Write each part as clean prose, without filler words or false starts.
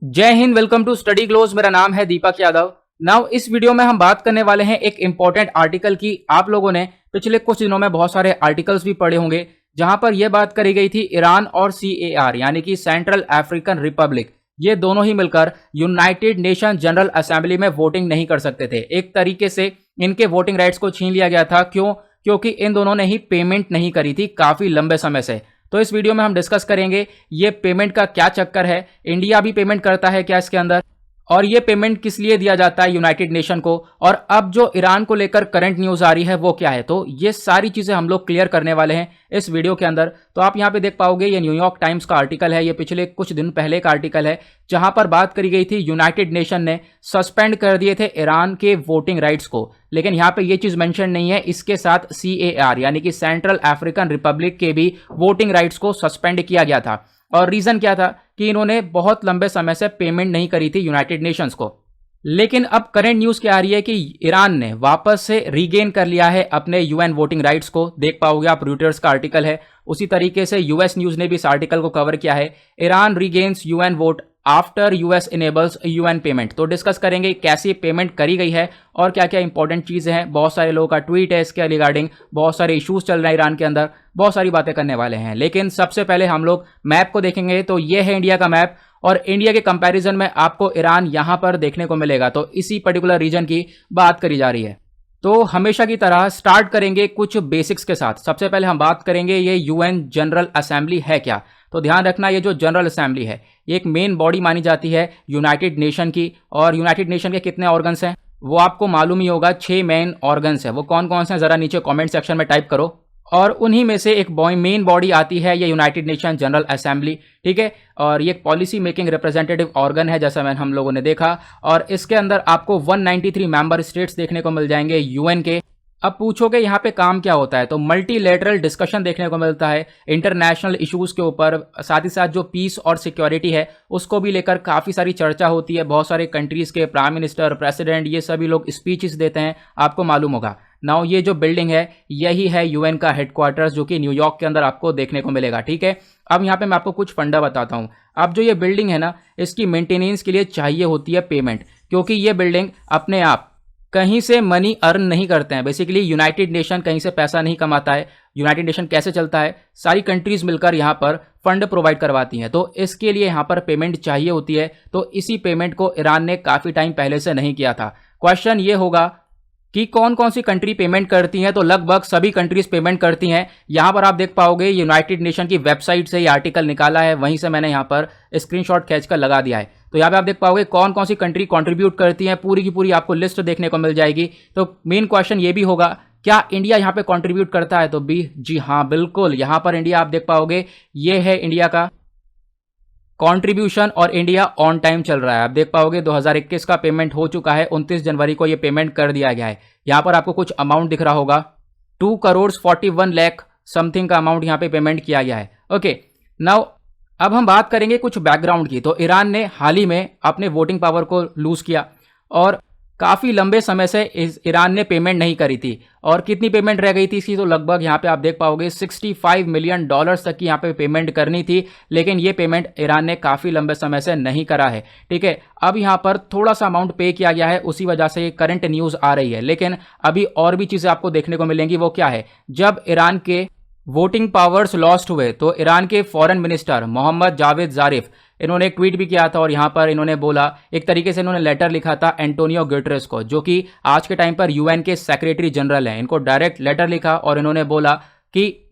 जय हिंद। Welcome to study glows. मेरा नाम है दीपक यादव। नाउ इस वीडियो में हम बात करने वाले हैं एक इंपॉर्टेंट आर्टिकल की। आप लोगों ने पिछले कुछ दिनों में बहुत सारे आर्टिकल्स भी पढ़े होंगे जहां पर यह बात करी गई थी ईरान और CAR यानी कि सेंट्रल अफ्रीकन रिपब्लिक, ये दोनों ही मिलकर यूनाइटेड नेशन जनरल असेंबली में वोटिंग नहीं कर सकते थे। एक तरीके से इनके वोटिंग राइट्स को छीन लिया गया था। क्यों? क्योंकि इन दोनों ने ही पेमेंट नहीं करी थी काफी लंबे समय से। तो इस वीडियो में हम डिस्कस करेंगे ये पेमेंट का क्या चक्कर है, इंडिया भी पेमेंट करता है क्या इसके अंदर, और ये पेमेंट किस लिए दिया जाता है यूनाइटेड नेशन को, और अब जो ईरान को लेकर करंट न्यूज आ रही है वो क्या है। तो ये सारी चीजें हम लोग क्लियर करने वाले हैं इस वीडियो के अंदर। तो आप यहाँ पे देख पाओगे ये न्यूयॉर्क टाइम्स का आर्टिकल है, ये पिछले कुछ दिन पहले का आर्टिकल है जहां पर बात करी गई थी यूनाइटेड नेशन ने सस्पेंड कर दिए थे ईरान के वोटिंग राइट्स को। लेकिन यहाँ पे ये चीज मेंशन नहीं है, इसके साथ CAR यानी कि सेंट्रल अफ्रीकन रिपब्लिक के भी वोटिंग राइट्स को सस्पेंड किया गया था। और रीजन क्या था कि इन्होंने बहुत लंबे समय से पेमेंट नहीं करी थी यूनाइटेड नेशंस को। लेकिन अब करंट न्यूज क्या आ रही है कि ईरान ने वापस से रीगेन कर लिया है अपने UN वोटिंग राइट्स को। देख पाओगे आप, रॉयटर्स का आर्टिकल है। उसी तरीके से US न्यूज ने भी इस आर्टिकल को कवर किया है, Iran regains UN vote after US enables UN payment. तो डिस्कस करेंगे कैसी पेमेंट करी गई है और क्या क्या इंपॉर्टेंट चीजें हैं। बहुत सारे लोगों का ट्वीट है इसके रिगार्डिंग, बहुत सारे इश्यूज चल रहे हैं ईरान के अंदर, बहुत सारी बातें करने वाले हैं। लेकिन सबसे पहले हम लोग मैप को देखेंगे। तो ये है इंडिया का मैप, और इंडिया के कंपैरिजन में आपको ईरान यहां पर देखने को मिलेगा। तो इसी पर्टिकुलर रीजन की बात करी जा रही है। तो हमेशा की तरह स्टार्ट करेंगे कुछ बेसिक्स के साथ। सबसे पहले हम बात करेंगे ये UN जनरल असेंबली है क्या। तो ध्यान रखना, ये जो जनरल असेंबली है ये एक मेन बॉडी मानी जाती है यूनाइटेड नेशन की। और यूनाइटेड नेशन के कितने ऑर्गन्स हैं वो आपको मालूम ही होगा, 6 मेन ऑर्गन्स है। वो कौन कौन से हैं जरा नीचे कमेंट सेक्शन में टाइप करो। और उन्हीं में से एक मेन बॉडी आती है ये यूनाइटेड नेशन जनरल असेंबली, ठीक है। और ये एक पॉलिसी मेकिंग रिप्रेजेंटेटिव ऑर्गन है जैसा मैंने हम लोगों ने देखा। और इसके अंदर आपको 193 मेंबर स्टेट्स देखने को मिल जाएंगे UN के। अब पूछोगे यहाँ पे काम क्या होता है, तो मल्टीलेटरल डिस्कशन देखने को मिलता है इंटरनेशनल इश्यूज के ऊपर। साथ ही साथ जो पीस और सिक्योरिटी है उसको भी लेकर काफ़ी सारी चर्चा होती है। बहुत सारे कंट्रीज़ के प्राइम मिनिस्टर, प्रेसिडेंट, ये सभी लोग स्पीचेस देते हैं, आपको मालूम होगा। नाउ ये जो बिल्डिंग है यही है UN का हेडक्वार्टर्स, जो कि न्यूयॉर्क के अंदर आपको देखने को मिलेगा, ठीक है। अब यहाँ पे मैं आपको कुछ फंडा बताता हूँ। अब जो ये बिल्डिंग है ना, इसकी मेंटेनेंस के लिए चाहिए होती है पेमेंट, क्योंकि ये बिल्डिंग अपने आप कहीं से मनी अर्न नहीं करते हैं। बेसिकली यूनाइटेड नेशन कहीं से पैसा नहीं कमाता है। यूनाइटेड नेशन कैसे चलता है, सारी कंट्रीज मिलकर यहाँ पर फंड प्रोवाइड करवाती हैं। तो इसके लिए यहाँ पर पेमेंट चाहिए होती है। तो इसी पेमेंट को ईरान ने काफ़ी टाइम पहले से नहीं किया था। क्वेश्चन ये होगा कि कौन कौन सी कंट्री पेमेंट करती हैं, तो लगभग सभी कंट्रीज पेमेंट करती हैं। यहां पर आप देख पाओगे यूनाइटेड नेशन की वेबसाइट से ये आर्टिकल निकाला है, वहीं से मैंने यहां पर स्क्रीनशॉट खींचकर लगा दिया है। तो यहां पे आप देख पाओगे कौन कौन सी कंट्री कंट्रीब्यूट करती हैं, पूरी की पूरी आपको लिस्ट देखने को मिल जाएगी। तो मेन क्वेश्चन ये भी होगा, क्या इंडिया यहाँ पे कंट्रीब्यूट करता है, तो जी हाँ बिल्कुल, यहाँ पर इंडिया आप देख पाओगे, ये है इंडिया का कंट्रीब्यूशन और इंडिया ऑन टाइम चल रहा है। आप देख पाओगे 2021 का पेमेंट हो चुका है, 29 जनवरी को ये पेमेंट कर दिया गया है। यहाँ पर आपको कुछ अमाउंट दिख रहा होगा, 2,41 लाख समथिंग का अमाउंट यहाँ पे पेमेंट किया गया है। ओके, नाउ अब हम बात करेंगे कुछ बैकग्राउंड की। तो ईरान ने हाल ही में अपने वोटिंग पावर को लूज किया और काफ़ी लंबे समय से ईरान ने पेमेंट नहीं करी थी। और कितनी पेमेंट रह गई थी इसकी, तो लगभग यहाँ पे आप देख पाओगे $65 मिलियन तक की यहाँ पे पेमेंट करनी थी। लेकिन ये पेमेंट ईरान ने काफ़ी लंबे समय से नहीं करा है, ठीक है। अब यहाँ पर थोड़ा सा अमाउंट पे किया गया है, उसी वजह से ये करंट न्यूज़ आ रही है। लेकिन अभी और भी चीज़ें आपको देखने को मिलेंगी। वो क्या है, जब ईरान के वोटिंग पावर्स लॉस्ट हुए तो ईरान के फॉरेन मिनिस्टर मोहम्मद जावेद ज़ारिफ, इन्होंने एक ट्वीट भी किया था। और यहाँ पर इन्होंने बोला, एक तरीके से इन्होंने लेटर लिखा था एंटोनियो गुटेरेस को, जो कि आज के टाइम पर UN के सेक्रेटरी जनरल हैं। इनको डायरेक्ट लेटर लिखा और इन्होंने बोला कि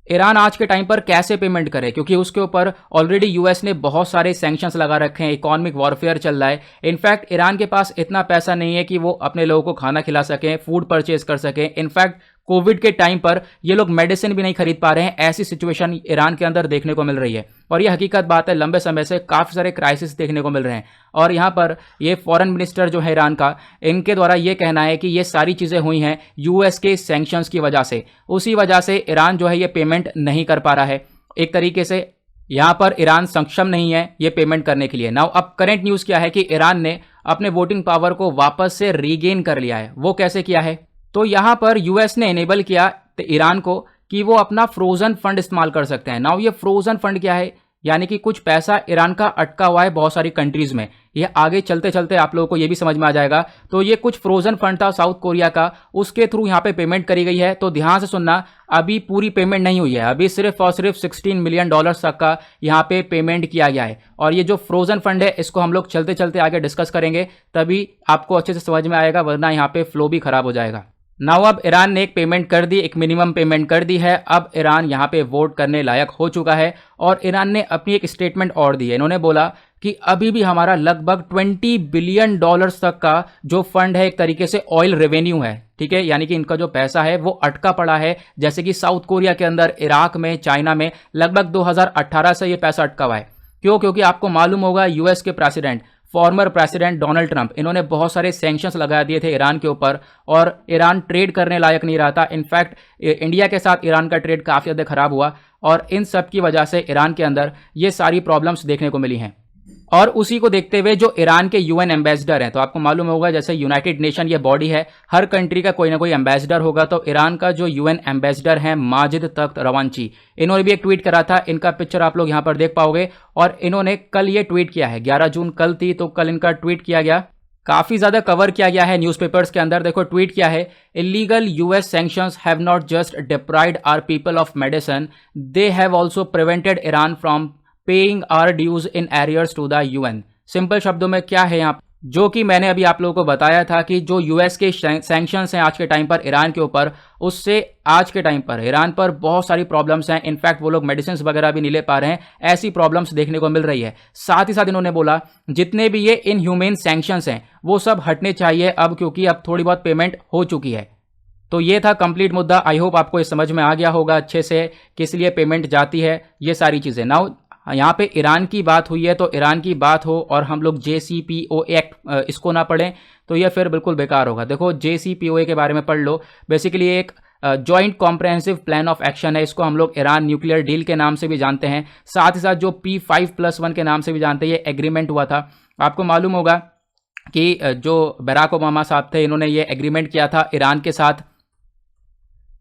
ईरान आज के टाइम पर कैसे पेमेंट करे, क्योंकि उसके ऊपर ऑलरेडी US ने बहुत सारे सैंक्शंस लगा रखे हैं, इकोनॉमिक वॉरफेयर चल रहा है। इनफैक्ट ईरान के पास इतना पैसा नहीं है कि वो अपने लोगों को खाना खिला सकें, फूड परचेज कर सकें। इनफैक्ट कोविड के टाइम पर ये लोग मेडिसिन भी नहीं खरीद पा रहे हैं। ऐसी सिचुएशन ईरान के अंदर देखने को मिल रही है, और ये हकीकत बात है। लंबे समय से काफ़ी सारे क्राइसिस देखने को मिल रहे हैं। और यहाँ पर ये फॉरेन मिनिस्टर जो है ईरान का, इनके द्वारा ये कहना है कि ये सारी चीज़ें हुई हैं US के सैंक्शंस की वजह से। उसी वजह से ईरान जो है ये पेमेंट नहीं कर पा रहा है। एक तरीके से यहाँ पर ईरान सक्षम नहीं है ये पेमेंट करने के लिए। नाउ अब करंट न्यूज़ क्या है कि ईरान ने अपने वोटिंग पावर को वापस से रीगेन कर लिया है। वो कैसे किया है, तो यहां पर US ने इनेबल किया ईरान को कि वो अपना फ्रोजन फंड इस्तेमाल कर सकते हैं। नाउ ये फ्रोजन फंड क्या है, यानी कि कुछ पैसा ईरान का अटका हुआ है बहुत सारी कंट्रीज में। ये आगे चलते चलते आप लोगों को ये भी समझ में आ जाएगा। तो ये कुछ फ्रोजन फंड था साउथ कोरिया का, उसके थ्रू यहाँ पे पेमेंट करी गई है। तो ध्यान से सुनना, अभी पूरी पेमेंट नहीं हुई है, अभी सिर्फ और सिर्फ $16 मिलियन तक का यहाँ पे पेमेंट किया गया है। और ये जो फ्रोजन फंड है इसको हम लोग चलते चलते आगे डिस्कस करेंगे, तभी आपको अच्छे से समझ में आएगा, वरना यहाँ पे फ्लो भी खराब हो जाएगा। नाउ अब ईरान ने एक पेमेंट कर दी, एक मिनिमम पेमेंट कर दी है। अब ईरान यहाँ पे वोट करने लायक हो चुका है और ईरान ने अपनी एक स्टेटमेंट और दी है। इन्होंने बोला कि अभी भी हमारा लगभग $20 बिलियन तक का जो फंड है, एक तरीके से ऑयल रेवेन्यू है, ठीक है, यानी कि इनका जो पैसा है वो अटका पड़ा है। जैसे कि साउथ कोरिया के अंदर, इराक में, चाइना में लगभग 2018 से ये पैसा अटका हुआ है। क्यों? क्योंकि आपको मालूम होगा यूएस के president, former president Donald Trump, इन्होंने बहुत सारे सैंक्शंस लगा दिए थे ईरान के ऊपर और ईरान ट्रेड करने लायक नहीं रहा था। इनफैक्ट इंडिया के साथ ईरान का ट्रेड काफ़ी ज़्यादा खराब हुआ और इन सब की वजह से ईरान के अंदर ये सारी प्रॉब्लम्स देखने को मिली हैं। और उसी को देखते हुए जो ईरान के यूएन एम्बेसडर हैं, तो आपको मालूम होगा जैसे यूनाइटेड नेशन ये बॉडी है, हर कंट्री का कोई ना कोई एम्बेसडर होगा। तो ईरान का जो यूएन एम्बेसडर है माजिद तख्त रवांची, इन्होंने भी एक ट्वीट करा था। इनका पिक्चर आप लोग यहाँ पर देख पाओगे और इन्होंने कल ये ट्वीट किया है, 11 जून कल थी, तो कल इनका ट्वीट किया गया, काफी ज्यादा कवर किया गया है न्यूज़पेपर्स के अंदर। देखो ट्वीट किया है, illegal US sanctions have not just deprived our people of medicine, they have also prevented Iran from paying our dues in arrears to the UN. Simple शब्दों में क्या है यहाँ, जो कि मैंने अभी आप लोगों को बताया था कि जो यूएस के सैंक्शंस हैं आज के टाइम पर ईरान के ऊपर, उससे आज के टाइम पर ईरान पर बहुत सारी प्रॉब्लम्स हैं। इनफैक्ट वो लोग मेडिसिन वगैरह भी नहीं ले पा रहे हैं, ऐसी प्रॉब्लम्स देखने को मिल रही है। साथ ही साथ इन्होंने बोला जितने भी ये इनह्यूमेन सैंक्शंस हैं वो सब हटने चाहिए अब, क्योंकि अब थोड़ी बहुत पेमेंट हो चुकी है। तो ये था कंप्लीट मुद्दा। आई होप आपको ये समझ में आ गया होगा अच्छे से किस लिए पेमेंट जाती है, ये सारी चीज़ें। नाउ यहाँ पे ईरान की बात हुई है तो ईरान की बात हो और हम लोग JCPOA एक्ट इसको ना पढ़ें तो ये फिर बिल्कुल बेकार होगा। देखो JCPOA के बारे में पढ़ लो। बेसिकली एक joint comprehensive plan of action है, इसको हम लोग ईरान न्यूक्लियर डील के नाम से भी जानते हैं, साथ ही साथ जो P5+1 के नाम से भी जानते हैं। ये एग्रीमेंट हुआ था, आपको मालूम होगा कि जो बराक ओबामा साहब थे, इन्होंने ये एग्रीमेंट किया था ईरान के साथ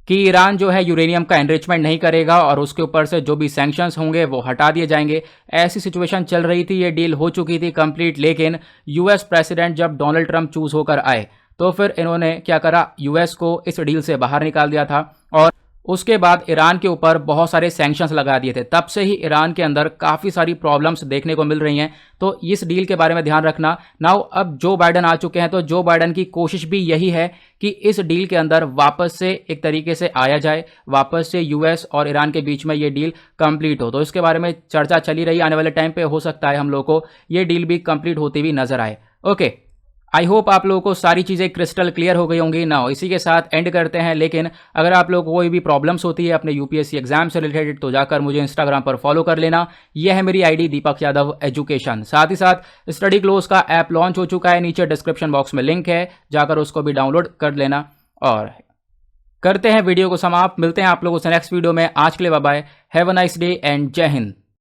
कि ईरान जो है यूरेनियम का एनरिचमेंट नहीं करेगा और उसके ऊपर से जो भी सैंक्शंस होंगे वो हटा दिए जाएंगे। ऐसी सिचुएशन चल रही थी, ये डील हो चुकी थी कंप्लीट। लेकिन यूएस प्रेसिडेंट जब डोनाल्ड ट्रंप चूज होकर आए तो फिर इन्होंने क्या करा, यूएस को इस डील से बाहर निकाल दिया था और उसके बाद ईरान के ऊपर बहुत सारे सैंक्शंस लगा दिए थे। तब से ही ईरान के अंदर काफ़ी सारी प्रॉब्लम्स देखने को मिल रही हैं। तो इस डील के बारे में ध्यान रखना। नाउ अब जो बाइडन आ चुके हैं तो जो बाइडन की कोशिश भी यही है कि इस डील के अंदर वापस से एक तरीके से आया जाए, वापस से यूएस और ईरान के बीच में ये डील कंप्लीट हो। तो इसके बारे में चर्चा चली रही, आने वाले टाइम पे हो सकता है हम लोग को ये डील भी कंप्लीट होती हुई नजर आए। ओके, आई होप आप लोगों को सारी चीज़ें क्रिस्टल क्लियर हो गई होंगी ना। इसी के साथ एंड करते हैं। लेकिन अगर आप लोग को कोई भी प्रॉब्लम्स होती है अपने यूपीएससी एग्जाम से रिलेटेड तो जाकर मुझे इंस्टाग्राम पर फॉलो कर लेना। यह है मेरी आईडी दीपक यादव एजुकेशन। साथ ही साथ स्टडी क्लोज का ऐप लॉन्च हो चुका है, नीचे डिस्क्रिप्शन बॉक्स में लिंक है, जाकर उसको भी डाउनलोड कर लेना। और करते हैं वीडियो को समाप्त, मिलते हैं आप लोगों से नेक्स्ट वीडियो में। आज के लिए bye bye, have a nice day and जय हिंद।